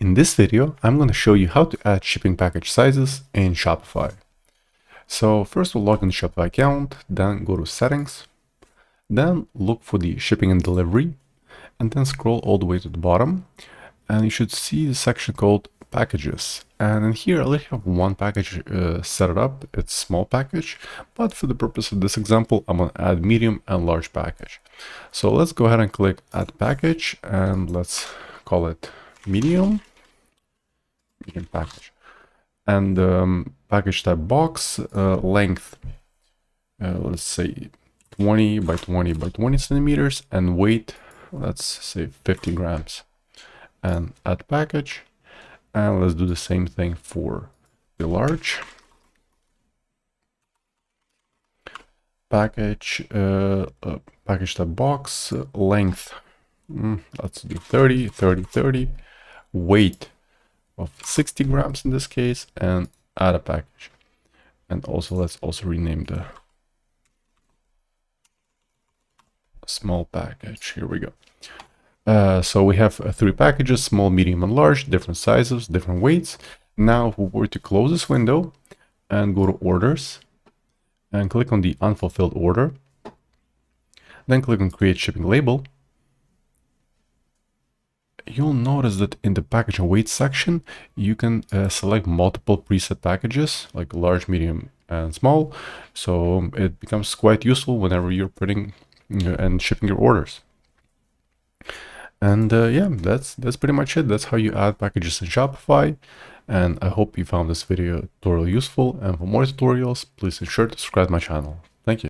In this video, I'm going to show you how to add shipping package sizes in Shopify. So first we'll log in the Shopify account, then go to settings, then look for the shipping and delivery, and then scroll all the way to the bottom. And you should see the section called packages. And in here, I only have one package set it up. It's small package, but for the purpose of this example, I'm going to add medium and large package. So let's go ahead and click add package, and let's call it medium package. And package type box, length, let's say 20 by 20 by 20 centimeters, and weight, let's say 50 grams. And add package, and let's do the same thing for the large package. Package type box, length, let's do 30 30 30, weight of 60 grams in this case, and add a package. And also let's also rename the small package. Here we go. So we have three packages: small, medium, and large, different sizes, different weights. Now if we were to close this window and go to orders and click on the unfulfilled order, then click on create shipping label, you'll notice that in the package and weight section, you can select multiple preset packages like large, medium, and small. So it becomes quite useful whenever you're putting and shipping your orders. And yeah, that's pretty much it. That's how you add packages in Shopify. And I hope you found this video tutorial useful. And for more tutorials, please ensure to subscribe to my channel. Thank you.